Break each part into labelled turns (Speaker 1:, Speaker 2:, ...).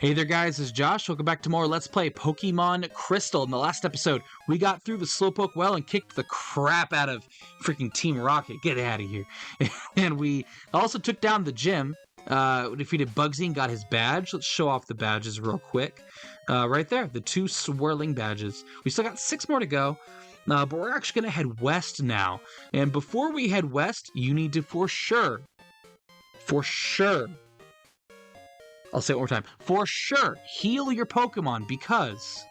Speaker 1: Hey there guys, it's Josh. Welcome back to more Let's Play Pokemon Crystal. In the last episode, we got through the Slowpoke well and kicked the crap out of freaking Team Rocket. Get out of here. And we also took down the gym, defeated Bugsy and got his badge. Let's show off the badges real quick. Right there, the 2 swirling badges. We still got 6 more to go, but we're actually going to head west now. And before we head west, you need to for sure, I'll say it one more time. For sure, heal your Pokemon because...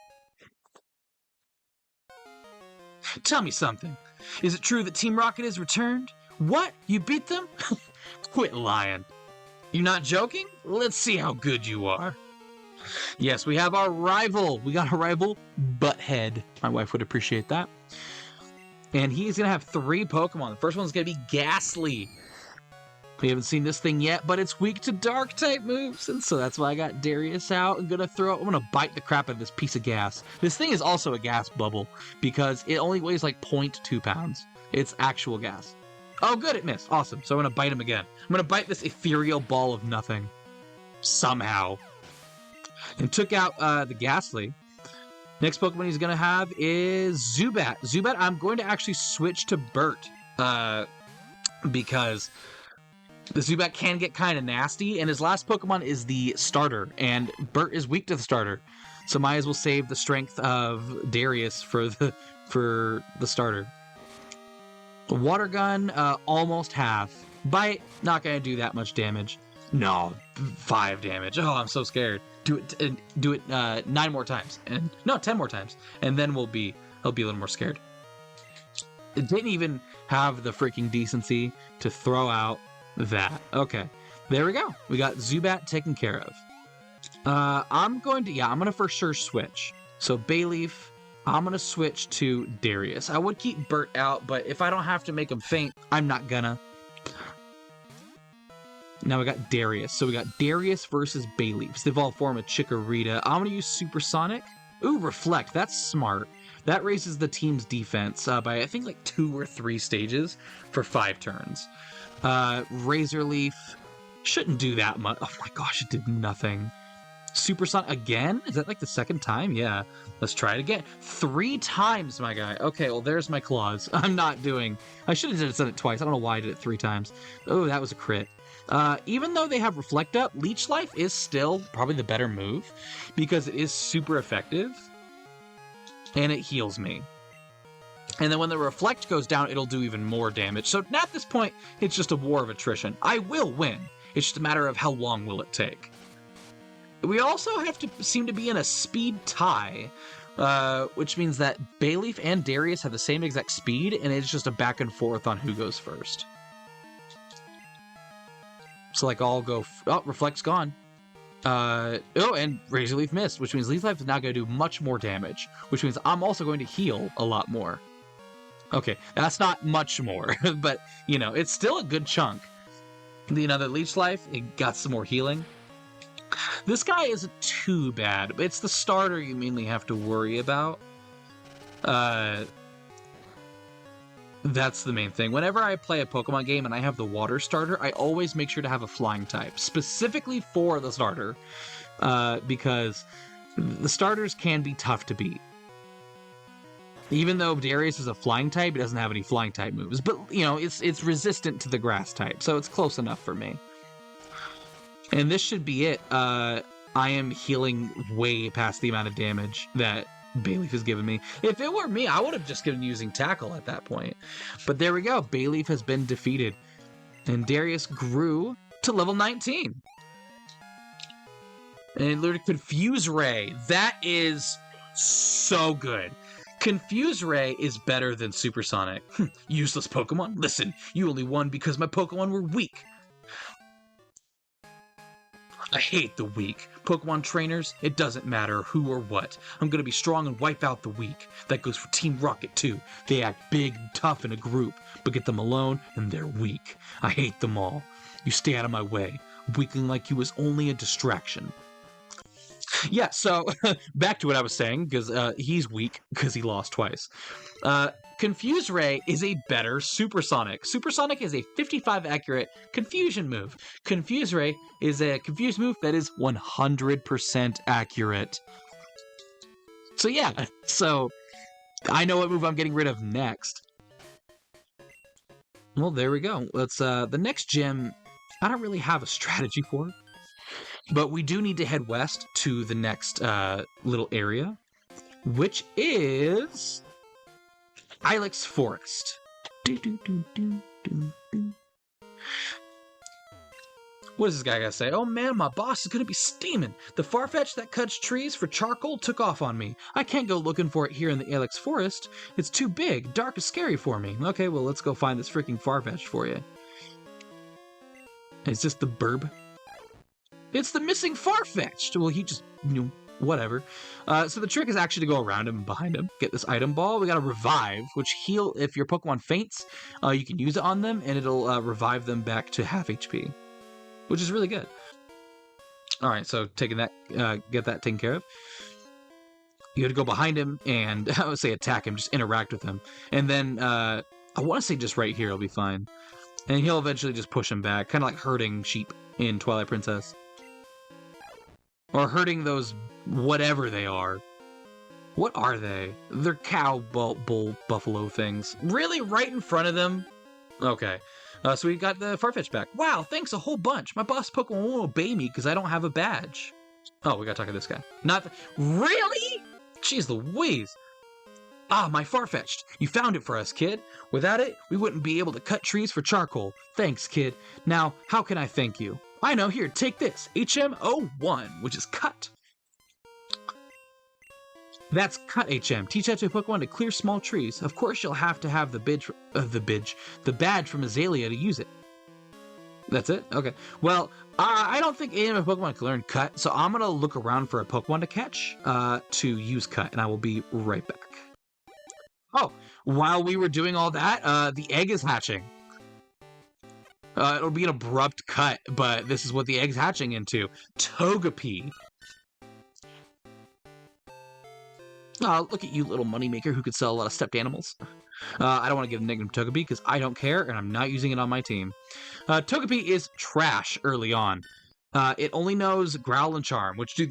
Speaker 1: Tell me something. Is it true that Team Rocket has returned? What? You beat them? Quit lying. You not joking? Let's see how good you are. Yes, we have our rival. We got a rival, Butthead. My wife would appreciate that. And he's going to have 3 Pokemon. The first one's going to be Ghastly. We haven't seen this thing yet, but it's weak to Dark-type moves, and so that's why I got Darius out. I'm gonna bite the crap out of this piece of gas. This thing is also a gas bubble, because it only weighs like 0.2 pounds. It's actual gas. Oh good, it missed. Awesome. So I'm gonna bite him again. I'm gonna bite this ethereal ball of nothing. Somehow. And took out the Ghastly. Next Pokemon he's gonna have is Zubat. Zubat, I'm going to actually switch to Bert, because... the Zubat can get kind of nasty, and his last Pokemon is the starter, and Bert is weak to the starter, so might as well save the strength of Darius for the starter. Water Gun, almost half. Bite, not gonna do that much damage. No, 5 damage. Oh, I'm so scared. Do it 9 more times, and no, 10 more times, and then I'll be a little more scared. It didn't even have the freaking decency to throw out that. Okay, there we go. We got Zubat taken care of. I'm gonna for sure switch. So Bayleaf, I'm gonna switch to Darius. I would keep Bert out, but if I don't have to make him faint, I'm not gonna. Now we got Darius. So we got Darius versus Bayleaf. They've all formed a Chikorita. I'm gonna use Supersonic. Ooh, Reflect. That's smart. That raises the team's defense by I think like 2 or 3 stages for 5 turns. Razor Leaf shouldn't do that much. Oh my gosh, it did nothing. Supersonic again? Is that like the 2nd time? Yeah. Let's try it again. 3 times, my guy. Okay, well, there's my claws. I'm not doing... I should have done it twice. I don't know why I did it 3 times. Oh, that was a crit. Even though they have Reflect Up, Leech Life is still probably the better move because it is super effective and it heals me. And then when the Reflect goes down, it'll do even more damage. So at this point, it's just a war of attrition. I will win. It's just a matter of how long will it take. We also have to seem to be in a speed tie, which means that Bayleaf and Darius have the same exact speed, and it's just a back and forth on who goes first. So like I'll go... oh, Reflect's gone. Oh, and Razor Leaf missed, which means Leaf Life is now going to do much more damage, which means I'm also going to heal a lot more. Okay, that's not much more, but, you know, it's still a good chunk. The other Leech Life, it got some more healing. This guy isn't too bad, but it's the starter you mainly have to worry about. That's the main thing. Whenever I play a Pokemon game and I have the water starter, I always make sure to have a flying type, specifically for the starter, because the starters can be tough to beat. Even though Darius is a flying type, he doesn't have any flying type moves. But, you know, it's resistant to the grass type, so it's close enough for me. And this should be it. I am healing way past the amount of damage that Bayleaf has given me. If it were me, I would have just been using Tackle at that point. But there we go. Bayleaf has been defeated. And Darius grew to level 19. And it learned Confuse Ray. That is so good. Confuse Ray is better than Supersonic. Useless Pokemon, listen, you only won because my Pokemon were weak. I hate the weak. Pokemon trainers, it doesn't matter who or what. I'm gonna be strong and wipe out the weak. That goes for Team Rocket too. They act big and tough in a group, but get them alone and they're weak. I hate them all. You stay out of my way. Weakling like you was only a distraction. Yeah, so back to what I was saying, because he's weak because he lost twice. Confuse Ray is a better Supersonic. Supersonic is a 55 accurate confusion move. Confuse Ray is a confuse move that is 100% accurate. So yeah, so I know what move I'm getting rid of next. Well, there we go. Let's the next gym, I don't really have a strategy for, but we do need to head west to the next little area, which is Ilex Forest. What does this guy gotta say? Oh man, my boss is gonna be steaming. The Farfetch that cuts trees for charcoal took off on me. I can't go looking for it here in the Ilex Forest. It's too big, dark, and scary for me. Okay, well, let's go find this freaking Farfetch for you. Is this the burb? It's the missing Farfetch! Well, he just, whatever. So the trick is actually to go around him and behind him. Get this item ball. We got to revive, which heal if your Pokemon faints. You can use it on them, and it'll revive them back to half HP, which is really good. All right, so taking that, get that taken care of. You got to go behind him and I would say attack him, just interact with him, and then I want to say just right here will be fine, and he'll eventually just push him back, kind of like herding sheep in Twilight Princess. Or hurting those whatever they are. What are they? They're cow, bull, buffalo things. Really? Right in front of them? Okay. So we got the Farfetch back. Wow, thanks a whole bunch. My boss Pokemon won't obey me because I don't have a badge. Oh, we gotta talk to this guy. Really? Jeez Louise. Ah, my Farfetch'd. You found it for us, kid. Without it, we wouldn't be able to cut trees for charcoal. Thanks, kid. Now, how can I thank you? I know, here, take this, HM01, which is cut. That's cut HM. Teach that to a Pokemon to clear small trees. Of course, you'll have to have the badge from Azalea to use it. That's it? Okay. Well, I don't think any of my Pokemon can learn cut, so I'm gonna look around for a Pokemon to catch to use cut, and I will be right back. Oh, while we were doing all that, the egg is hatching. It'll be an abrupt cut, but this is what the egg's hatching into. Togepi. Look at you, little moneymaker who could sell a lot of stepped animals. I don't want to give a negative Togepi because I don't care, and I'm not using it on my team. Togepi is trash early on. It only knows Growl and Charm, which do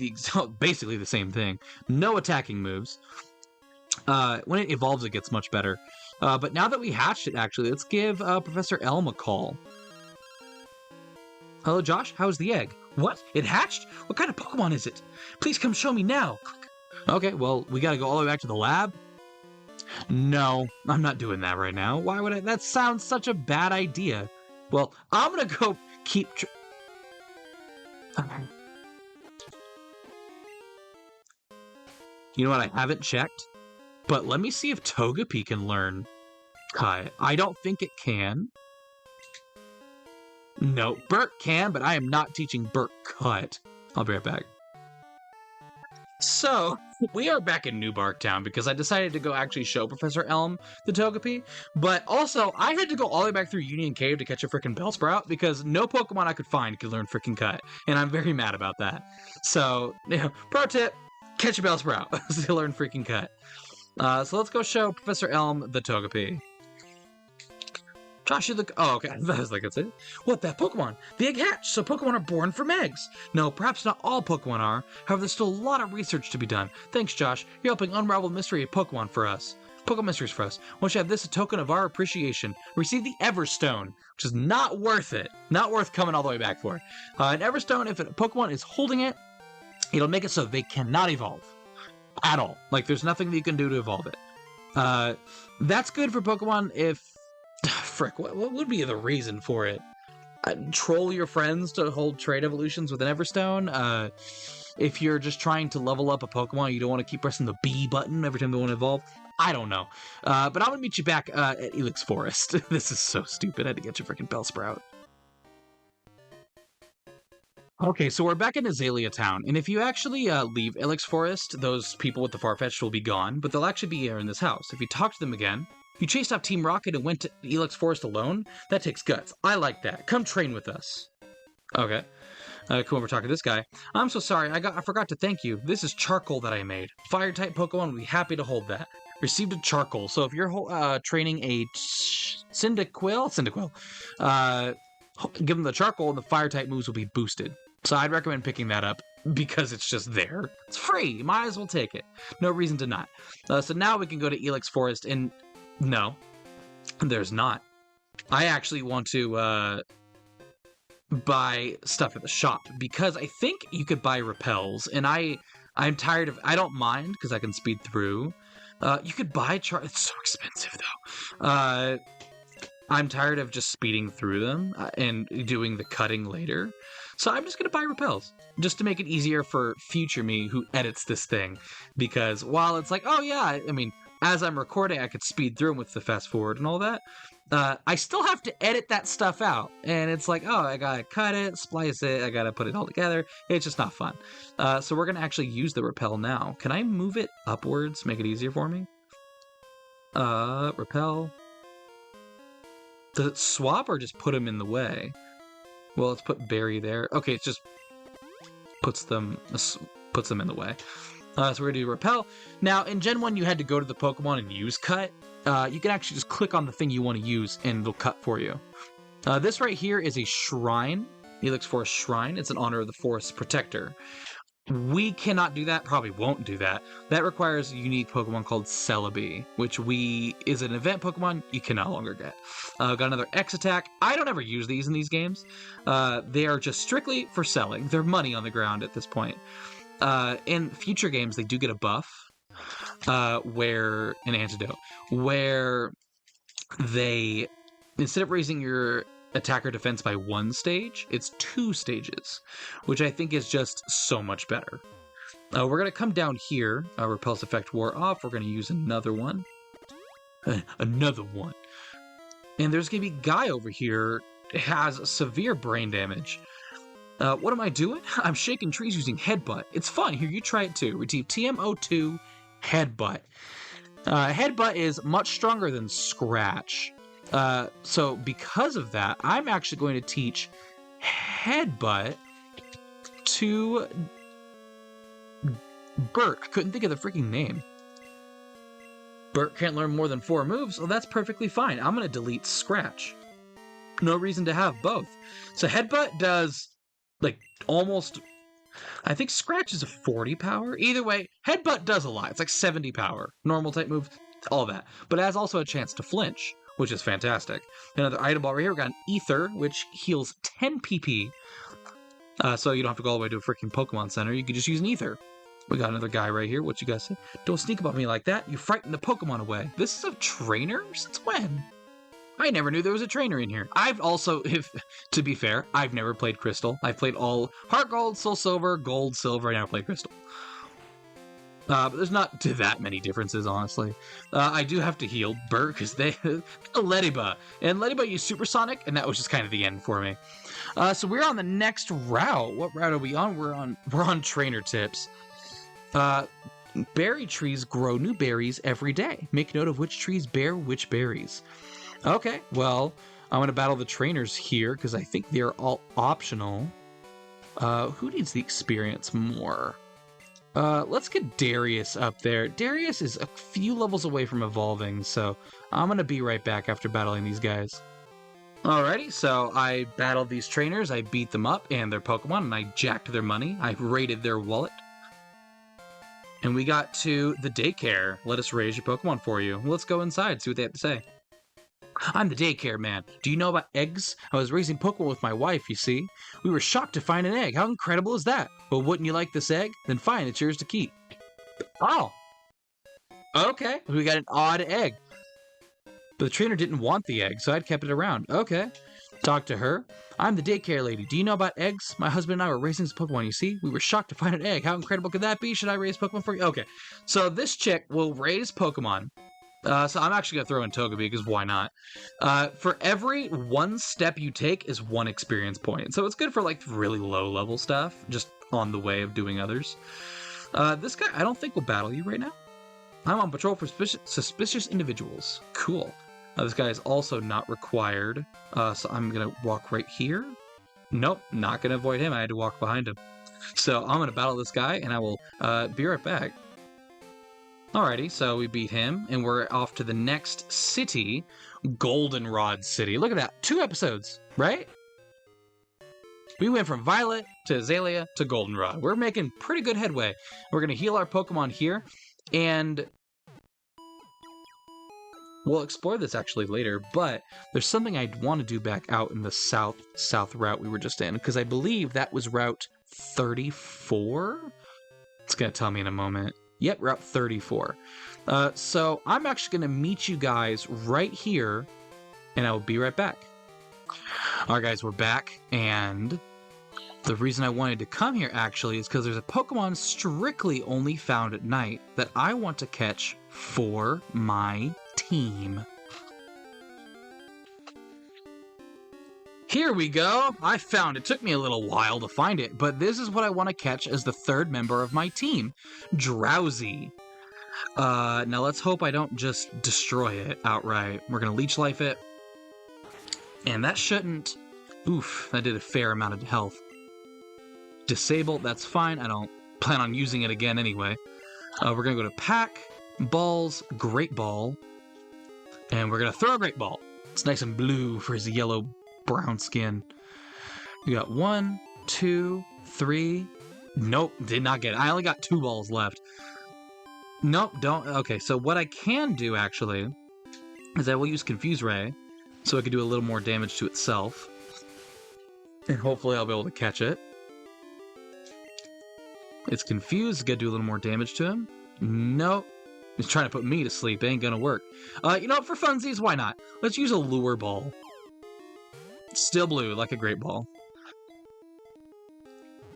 Speaker 1: basically the same thing. No attacking moves. When it evolves, it gets much better. But now that we hatched it, actually, let's give Professor Elm a call. Hello, Josh. How's the egg? What? It hatched? What kind of Pokemon is it? Please come show me now. Okay, well, we gotta go all the way back to the lab? No, I'm not doing that right now. Why would I? That sounds such a bad idea. Well, I'm gonna go keep... You know what? I haven't checked, but let me see if Togepi can learn Cut. I don't think it can. No, Bert can, but I am not teaching Bert Cut. I'll be right back. So, we are back in New Bark Town because I decided to go actually show Professor Elm the Togepi, but also I had to go all the way back through Union Cave to catch a freaking Bellsprout because no Pokemon I could find could learn freaking Cut, and I'm very mad about that. So, pro tip, catch a Bellsprout to learn freaking Cut. So let's go show Professor Elm the Togepi. Josh, you look... Oh, okay. That was like, that's it. What, that Pokemon? The egg hatched, so Pokemon are born from eggs. No, perhaps not all Pokemon are. However, there's still a lot of research to be done. Thanks, Josh. You're helping unravel the mystery of Pokemon for us. Pokemon mysteries for us. Once you have this, a token of our appreciation. Receive the Everstone, which is not worth it. Not worth coming all the way back for. An Everstone, if a Pokemon is holding it, it'll make it so they cannot evolve. At all. Like, there's nothing that you can do to evolve it. That's good for Pokemon if... Frick, what would be the reason for it? Troll your friends to hold trade evolutions with an Everstone? If you're just trying to level up a Pokemon, you don't want to keep pressing the B button every time they want to evolve? I don't know. But I'm going to meet you back at Ilex Forest. This is so stupid. I had to get you freaking Bellsprout. Okay, so we're back in Azalea Town, and if you actually leave Ilex Forest, those people with the Farfetch'd will be gone, but they'll actually be here in this house. If you talk to them again, you chased off Team Rocket and went to Ilex Forest alone? That takes guts. I like that. Come train with us. Okay. Come over talk to this guy. I'm so sorry. I forgot to thank you. This is charcoal that I made. Fire-type Pokemon will be happy to hold that. Received a charcoal. So if you're training a Cyndaquil, give them the charcoal and the fire type moves will be boosted. So I'd recommend picking that up because it's just there. It's free. You might as well take it. No reason to not. So now we can go to Ilex Forest and no, there's not. I actually want to buy stuff at the shop because I think you could buy repels and I'm tired of, I don't mind because I can speed through. You could buy it's so expensive though. I'm tired of just speeding through them and doing the cutting later. So I'm just going to buy repels just to make it easier for future me who edits this thing. Because while it's like, oh yeah, I mean, as I'm recording, I could speed through them with the fast forward and all that. I still have to edit that stuff out. And it's like, oh, I got to cut it, splice it, I got to put it all together. It's just not fun. So we're going to actually use the repel now. Can I move it upwards, make it easier for me? Repel. Does it swap or just put them in the way? Well, let's put berry there. Okay, it just puts them in the way. So we're going to do repel. Now, in Gen 1, you had to go to the Pokemon and use cut. You can actually just click on the thing you want to use and it'll cut for you. This right here is a shrine, Ilex Forest Shrine. It's in honor of the Forest Protector. We cannot do that, probably won't do that. That requires a unique Pokemon called Celebi, which is an event Pokemon you can no longer get. Got another X attack. I don't ever use these in these games. They are just strictly for selling. They're money on the ground at this point. In future games, they do get a buff, an antidote, where they, instead of raising your attacker defense by 1 stage, it's 2 stages, which I think is just so much better. We're going to come down here. Repulse effect wore off. We're going to use another one. Another one. And there's going to be a guy over here has severe brain damage. What am I doing? I'm shaking trees using Headbutt. It's fun. Here, you try it too. Receive TMO2 Headbutt. Headbutt is much stronger than Scratch. So because of that, I'm actually going to teach Headbutt to Bert. I couldn't think of the freaking name. Bert can't learn more than 4 moves. Well, that's perfectly fine. I'm going to delete Scratch. No reason to have both. So Headbutt does, like, almost... I think Scratch is a 40 power. Either way, Headbutt does a lot. It's like 70 power. Normal type move, all that. But it has also a chance to flinch, which is fantastic. Another item ball right here. We got an Ether, which heals 10 PP. So you don't have to go all the way to a freaking Pokemon Center. You can just use an Ether. We got another guy right here. What you guys say? Don't sneak about me like that. You frighten the Pokemon away. This is a trainer? Since when? I never knew there was a trainer in here. I've also, to be fair, I've never played Crystal. I've played all Heart Gold, Soul Silver, Gold, Silver. I never played Crystal. But there's not that many differences, honestly. I do have to heal Bert because they Lediba. And Lediba used Supersonic, and that was just kind of the end for me. So we're on the next route. What route are we on? We're on trainer tips. Berry trees grow new berries every day. Make note of which trees bear which berries. Okay, well, I'm going to battle the trainers here because I think they're all optional. Who needs the experience more? Let's get Darius up there. Darius is a few levels away from evolving, so I'm going to be right back after battling these guys. Alrighty, so I battled these trainers, I beat them up and their Pokemon, and I jacked their money. I raided their wallet. And we got to the daycare. Let us raise your Pokemon for you. Let's go inside, see what they have to say. I'm the daycare man. Do you know about eggs? I was raising Pokemon with my wife, you see. We were shocked to find an egg. How incredible is that? Well, wouldn't you like this egg? Then fine, it's yours to keep. Oh. Okay, we got an odd egg. But the trainer didn't want the egg, so I'd kept it around. Okay. Talk to her. I'm the daycare lady. Do you know about eggs? My husband and I were raising this Pokemon, you see. We were shocked to find an egg. How incredible could that be? Should I raise Pokemon for you? Okay. So this chick will raise Pokemon. So I'm actually going to throw in Togepi because why not? For every 1 step you take is 1 experience point. So it's good for like really low level stuff, just on the way of doing others. This guy, I don't think will battle you right now. I'm on patrol for suspicious individuals. Cool. This guy is also not required. So I'm going to walk right here. Nope, not going to avoid him. I had to walk behind him. So I'm going to battle this guy and I will be right back. Alrighty, so we beat him, and we're off to the next city, Goldenrod City. Look at that, 2 episodes, right? We went from Violet to Azalea to Goldenrod. We're making pretty good headway. We're going to heal our Pokemon here, and we'll explore this actually later, but there's something I want to do back out in the south route we were just in, because I believe that was Route 34? It's going to tell me in a moment. Yep, Route 34. So I'm actually going to meet you guys right here, and I will be right back. Alright guys, we're back, and the reason I wanted to come here actually is because there's a Pokemon strictly only found at night that I want to catch for my team. Here we go! I found it. Took me a little while to find it, but this is what I want to catch as the 3rd member of my team, Drowsy. Now let's hope I don't just destroy it outright. We're going to Leech Life it, and that shouldn't... Oof, that did a fair amount of health. Disable, that's fine. I don't plan on using it again anyway. We're going to go to Pack, Balls, Great Ball, and we're going to throw a Great Ball. It's nice and blue for his yellow-brown skin. We got 1, 2, 3. Nope, did not get it. I only got 2 balls left. Nope, don't. Okay, so what I can do, actually, is I will use Confuse Ray, so it can do a little more damage to itself. And hopefully I'll be able to catch it. It's confused. Gotta do a little more damage to him. Nope. He's trying to put me to sleep. It ain't gonna work. You know what? For funsies, why not? Let's use a Lure Ball. Still blue, like a Great Ball.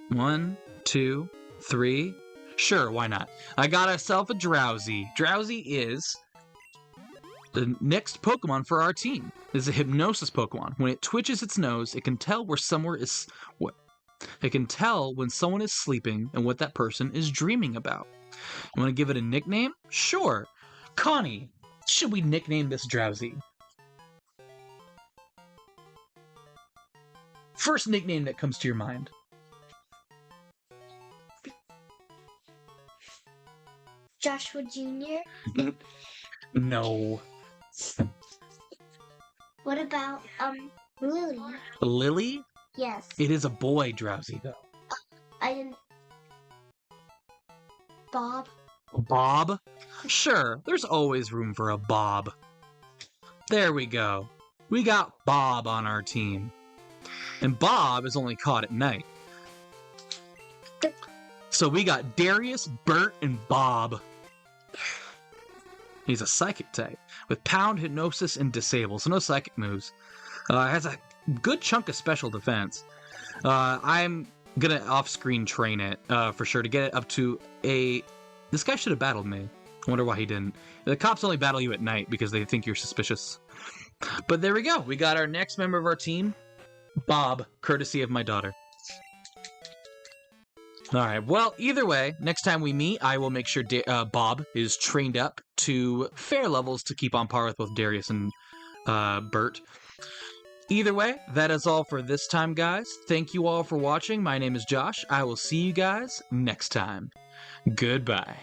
Speaker 1: 1, 2, 3. Sure, why not? I got myself a Drowsy. Drowsy is the next Pokemon for our team. It's a Hypnosis Pokemon. When it twitches its nose, it can tell where somewhere is... What? It can tell when someone is sleeping and what that person is dreaming about. You want to give it a nickname? Sure. Connie, should we nickname this Drowsy? First nickname that comes to your mind.
Speaker 2: Joshua Jr.?
Speaker 1: No.
Speaker 2: What about, Lily?
Speaker 1: Lily?
Speaker 2: Yes.
Speaker 1: It is a boy Drowsy, though.
Speaker 2: I didn't... Bob?
Speaker 1: Bob? Sure, there's always room for a Bob. There we go. We got Bob on our team. And Bob is only caught at night. So we got Darius, Bert, and Bob. He's a Psychic type, with Pound, Hypnosis, and Disable, so no Psychic moves. Has a good chunk of Special Defense. I'm gonna off-screen train it, for sure, to get it up to a... This guy should have battled me. I wonder why he didn't. The cops only battle you at night because they think you're suspicious. But there we go. We got our next member of our team, Bob, courtesy of my daughter. Alright, well, either way, next time we meet, I will make sure Bob is trained up to fair levels to keep on par with both Darius and Bert. Either way, that is all for this time, guys. Thank you all for watching. My name is Josh. I will see you guys next time. Goodbye.